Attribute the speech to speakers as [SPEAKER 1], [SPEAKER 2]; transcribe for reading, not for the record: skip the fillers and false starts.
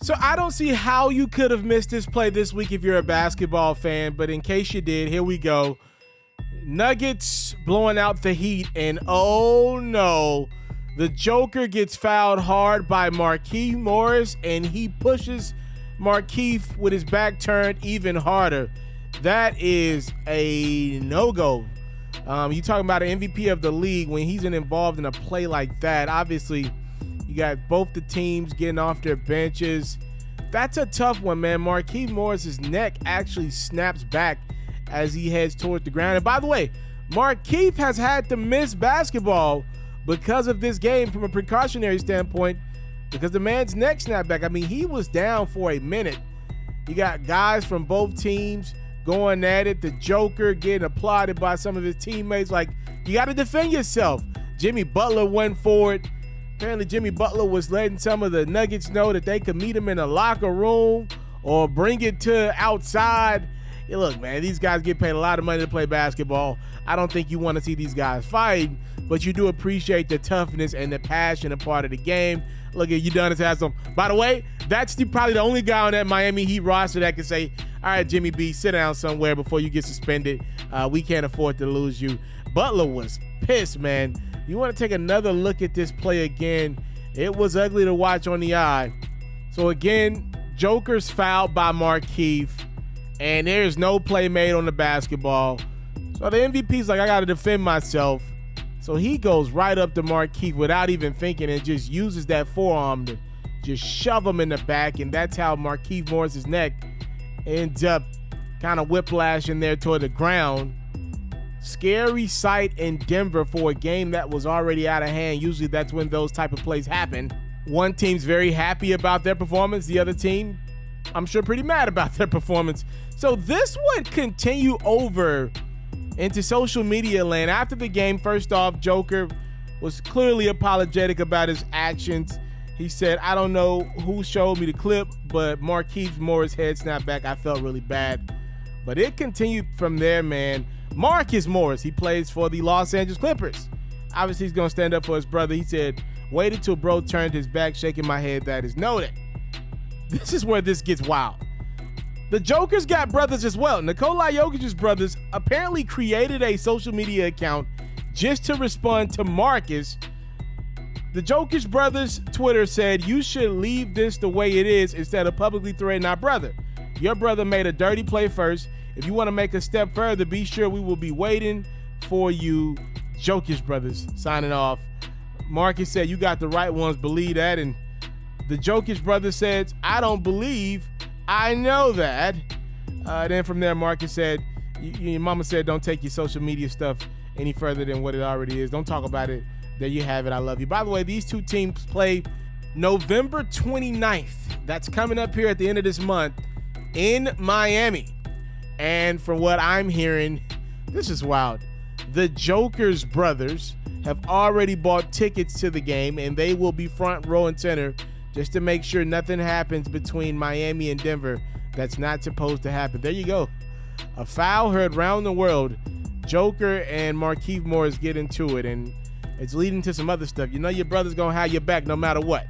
[SPEAKER 1] So I don't see how you could have missed this play this week if you're a basketball fan, but in case you did, here we go. Nuggets blowing out the Heat, and oh no, the Joker gets fouled hard by Markieff Morris, and he pushes Markieff with his back turned even harder. That is a no-go. You talking about an MVP of the league when he's involved in a play like that. Obviously, you got both the teams getting off their benches. That's a tough one, man. Markieff Morris's neck actually snaps back as he heads towards the ground. And by the way, Markieff has had to miss basketball because of this game from a precautionary standpoint because the man's neck snapped back. I mean, he was down for a minute. You got guys from both teams going at it. The Joker getting applauded by some of his teammates. Like, you got to defend yourself. Jimmy Butler went for it. Apparently, Jimmy Butler was letting some of the Nuggets know that they could meet him in the locker room or bring it to outside. Hey, look, man, these guys get paid a lot of money to play basketball. I don't think you want to see these guys fight, but you do appreciate the toughness and the passion a part of the game. Look at Udonis Haslem. By the way, that's probably the only guy on that Miami Heat roster that can say, all right, Jimmy B, sit down somewhere before you get suspended. We can't afford to lose you. Butler was pissed, man. You want to take another look at this play again. It was ugly to watch on the eye. So again, Joker's fouled by Markieff, and there's no play made on the basketball. So the MVP's like, I got to defend myself. So he goes right up to Markieff without even thinking and just uses that forearm to just shove him in the back, and that's how Markieff Morris's neck ends up kind of whiplashing there toward the ground. Scary sight in Denver for a game that was already out of hand. Usually that's when those type of plays happen. One team's very happy about their performance. The other team, I'm sure, pretty mad about their performance. So this would continue over into social media land. After the game, first off, Joker was clearly apologetic about his actions. He said, I don't know who showed me the clip, but Markieff Morris head snapped back. I felt really bad. But it continued from there, man. Marcus Morris, he plays for the Los Angeles Clippers. Obviously, he's going to stand up for his brother. He said, waited till bro turned his back, shaking my head. That is noted. This is where this gets wild. The Joker's got brothers as well. Nikola Jokic's brothers apparently created a social media account just to respond to Marcus. The Jokic brothers' Twitter said, you should leave this the way it is instead of publicly threatening our brother. Your brother made a dirty play first. If you want to make a step further, be sure we will be waiting for you. Jokic brothers signing off. Marcus said, you got the right ones, believe that. And the Jokic brothers said, I don't believe, I know that. Then from there, Marcus said, your mama said don't take your social media stuff any further than what it already is. Don't talk about it. There you have it. I love you. By the way, these two teams play November 29th. That's coming up here at the end of this month in Miami. And from what I'm hearing, this is wild. The Joker's brothers have already bought tickets to the game, and they will be front row and center just to make sure nothing happens between Miami and Denver that's not supposed to happen. There you go. A foul heard around the world. Joker and Markieff Morris get into it, and it's leading to some other stuff. You know your brother's going to have your back no matter what.